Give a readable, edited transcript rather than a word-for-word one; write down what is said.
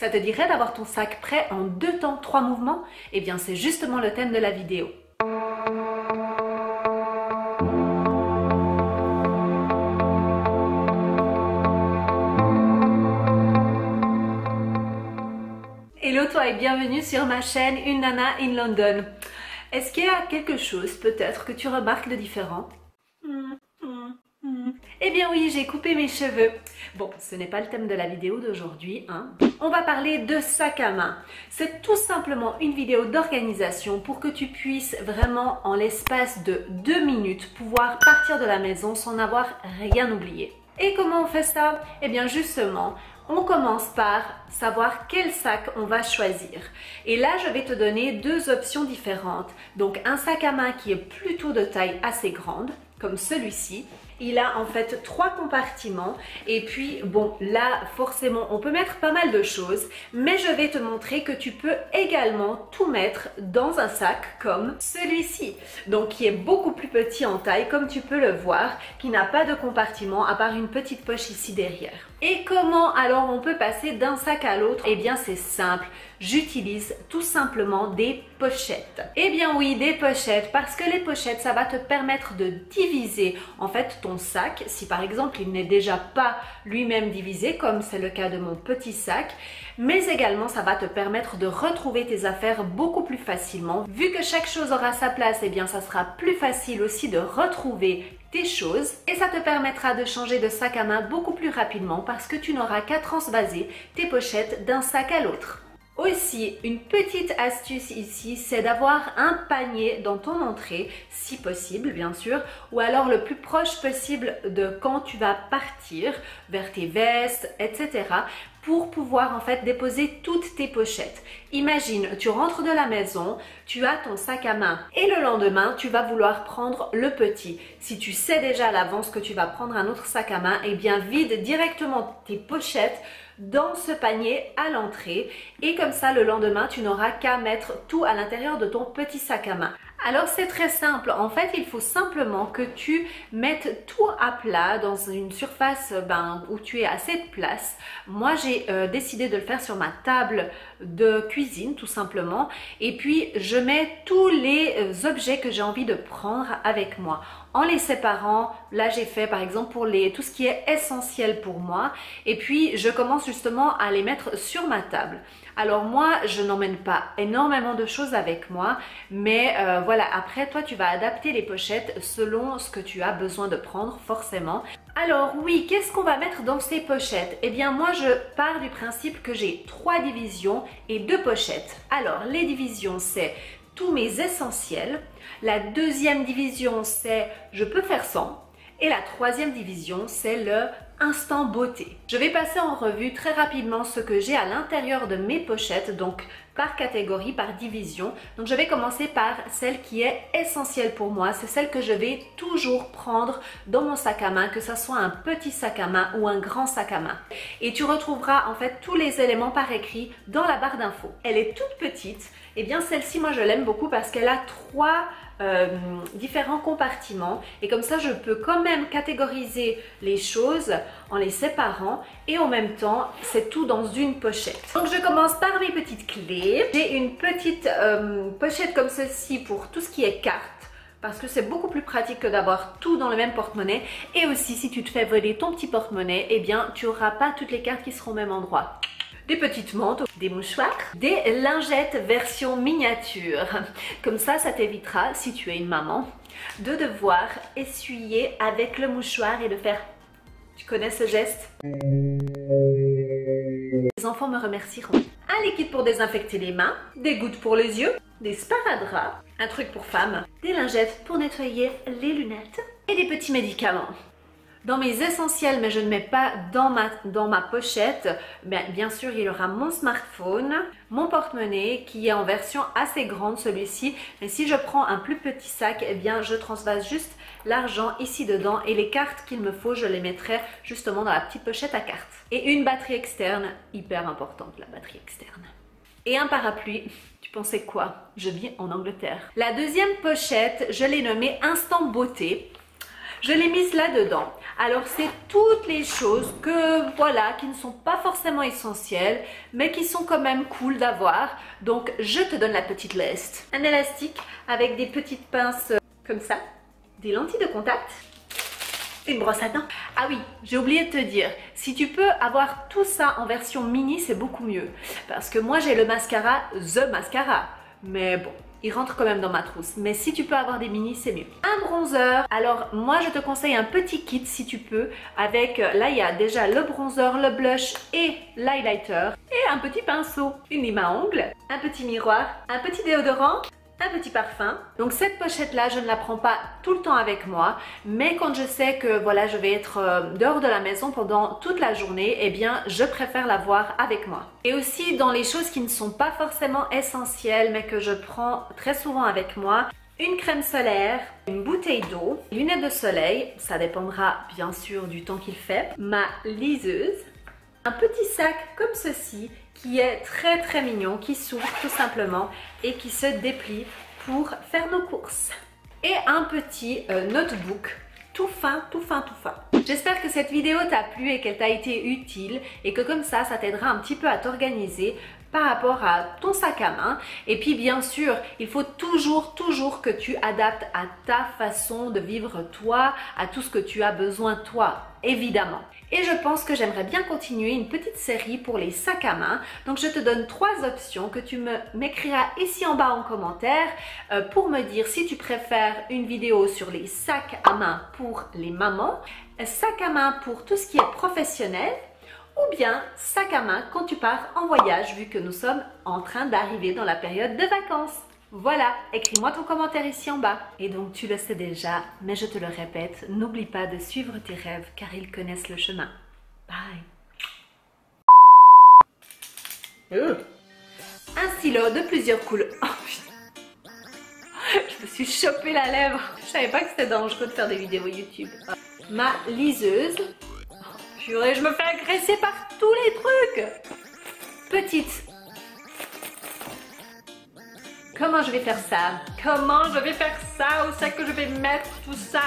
Ça te dirait d'avoir ton sac prêt en 2 temps, 3 mouvements? Eh bien, c'est justement le thème de la vidéo. Hello toi et bienvenue sur ma chaîne Une Nana in London. Est-ce qu'il y a quelque chose peut-être que tu remarques de différent? Eh bien oui, j'ai coupé mes cheveux. Bon, ce n'est pas le thème de la vidéo d'aujourd'hui, hein. On va parler de sac à main. C'est tout simplement une vidéo d'organisation pour que tu puisses vraiment en l'espace de 2 minutes pouvoir partir de la maison sans avoir rien oublié. Et comment on fait ça? Eh bien justement, on commence par savoir quel sac on va choisir. Et là, je vais te donner 2 options différentes. Donc un sac à main qui est plutôt de taille assez grande, comme celui-ci. Il a en fait 3 compartiments et puis bon là forcément on peut mettre pas mal de choses, mais je vais te montrer que tu peux également tout mettre dans un sac comme celui-ci, donc qui est beaucoup plus petit en taille comme tu peux le voir, qui n'a pas de compartiment à part une petite poche ici derrière. Et comment alors on peut passer d'un sac à l'autre? Eh bien c'est simple, j'utilise tout simplement des pochettes. Eh bien oui, des pochettes, parce que les pochettes ça va te permettre de diviser en fait ton sac, si par exemple il n'est déjà pas lui-même divisé comme c'est le cas de mon petit sac, mais également ça va te permettre de retrouver tes affaires beaucoup plus facilement. Vu que chaque chose aura sa place, eh bien ça sera plus facile aussi de retrouver tes choses et ça te permettra de changer de sac à main beaucoup plus rapidement parce que tu n'auras qu'à transvaser tes pochettes d'un sac à l'autre. Aussi, une petite astuce ici, c'est d'avoir un panier dans ton entrée, si possible bien sûr, ou alors le plus proche possible de quand tu vas partir vers tes vestes, etc. pour pouvoir en fait déposer toutes tes pochettes. Imagine, tu rentres de la maison, tu as ton sac à main et le lendemain, tu vas vouloir prendre le petit. Si tu sais déjà à l'avance que tu vas prendre un autre sac à main, eh bien vide directement tes pochettes dans ce panier à l'entrée et comme ça le lendemain tu n'auras qu'à mettre tout à l'intérieur de ton petit sac à main. Alors c'est très simple, en fait il faut simplement que tu mettes tout à plat dans une surface où tu aies assez de place. Moi j'ai décidé de le faire sur ma table de cuisine tout simplement et puis je mets tous les objets que j'ai envie de prendre avec moi en les séparant. Là j'ai fait par exemple pour tout ce qui est essentiel pour moi et puis je commence justement à les mettre sur ma table. Alors moi je n'emmène pas énormément de choses avec moi, mais voilà, après toi tu vas adapter les pochettes selon ce que tu as besoin de prendre forcément. Alors oui, qu'est-ce qu'on va mettre dans ces pochettes? Eh bien moi je pars du principe que j'ai 3 divisions et 2 pochettes. Alors les divisions c'est tous mes essentiels, la deuxième division c'est je peux faire sans et la troisième division c'est le instant beauté. Je vais passer en revue très rapidement ce que j'ai à l'intérieur de mes pochettes, donc par catégorie, par division. Donc je vais commencer par celle qui est essentielle pour moi, c'est celle que je vais toujours prendre dans mon sac à main, que ce soit un petit sac à main ou un grand sac à main. Et tu retrouveras en fait tous les éléments par écrit dans la barre d'infos. Elle est toute petite, et bien celle-ci moi je l'aime beaucoup parce qu'elle a 3 différents compartiments et comme ça je peux quand même catégoriser les choses en les séparant et en même temps c'est tout dans une pochette. Donc je commence par mes petites clés. J'ai une petite pochette comme ceci pour tout ce qui est cartes parce que c'est beaucoup plus pratique que d'avoir tout dans le même porte-monnaie et aussi si tu te fais voler ton petit porte-monnaie, eh bien tu n'auras pas toutes les cartes qui seront au même endroit. Des petites mantes, des mouchoirs, des lingettes version miniature. Comme ça t'évitera, si tu es une maman, de devoir essuyer avec le mouchoir et de faire... Tu connais ce geste? Les enfants me remercieront. Un liquide pour désinfecter les mains, des gouttes pour les yeux, des sparadraps, un truc pour femmes, des lingettes pour nettoyer les lunettes et des petits médicaments. Dans mes essentiels, mais je ne mets pas dans ma pochette, bien sûr il y aura mon smartphone, mon porte-monnaie qui est en version assez grande celui-ci, mais si je prends un plus petit sac, eh bien je transvase juste l'argent ici dedans et les cartes qu'il me faut, je les mettrai justement dans la petite pochette à cartes. Et une batterie externe, hyper importante la batterie externe. Et un parapluie. Tu pensais quoi? Je vis en Angleterre. La deuxième pochette, je l'ai nommée Instant Beauté. Je l'ai mise là-dedans. Alors c'est toutes les choses que voilà, qui ne sont pas forcément essentielles, mais qui sont quand même cool d'avoir. Donc je te donne la petite liste. Un élastique avec des petites pinces comme ça, des lentilles de contact, une brosse à dents. Ah oui, j'ai oublié de te dire, si tu peux avoir tout ça en version mini, c'est beaucoup mieux. Parce que moi j'ai le mascara, The Mascara, mais bon, il rentre quand même dans ma trousse. Mais si tu peux avoir des mini, c'est mieux. Un bronzer. Alors moi je te conseille un petit kit si tu peux. Avec, là il y a déjà le bronzer, le blush et l'highlighter. Et un petit pinceau, une lime à ongles, un petit miroir, un petit déodorant, un petit parfum. Donc cette pochette là je ne la prends pas tout le temps avec moi, mais quand je sais que voilà je vais être dehors de la maison pendant toute la journée, eh bien je préfère l'avoir avec moi. Et aussi dans les choses qui ne sont pas forcément essentielles mais que je prends très souvent avec moi, une crème solaire, une bouteille d'eau, lunettes de soleil, ça dépendra bien sûr du temps qu'il fait, ma liseuse, un petit sac comme ceci qui est très mignon, qui s'ouvre tout simplement et qui se déplie pour faire nos courses. Et un petit notebook tout fin. J'espère que cette vidéo t'a plu et qu'elle t'a été utile et que comme ça t'aidera un petit peu à t'organiser par rapport à ton sac à main. Et puis bien sûr, il faut toujours que tu adaptes à ta façon de vivre toi, à tout ce que tu as besoin toi, évidemment. Et je pense que j'aimerais bien continuer une petite série pour les sacs à main. Donc je te donne 3 options que tu m'écriras ici en bas en commentaire pour me dire si tu préfères une vidéo sur les sacs à main pour les mamans, sac à main pour tout ce qui est professionnel, ou bien sac à main quand tu pars en voyage vu que nous sommes en train d'arriver dans la période de vacances. Voilà, écris-moi ton commentaire ici en bas. Et donc tu le sais déjà, mais je te le répète, n'oublie pas de suivre tes rêves car ils connaissent le chemin. Bye. Un stylo de plusieurs couleurs. Oh, je me suis chopé la lèvre. Je savais pas que c'était dangereux de faire des vidéos YouTube. Ma liseuse. Purée, je me fais agresser par tous les trucs. Petite. Comment je vais faire ça? Comment je vais faire ça? Où c'est que je vais mettre tout ça?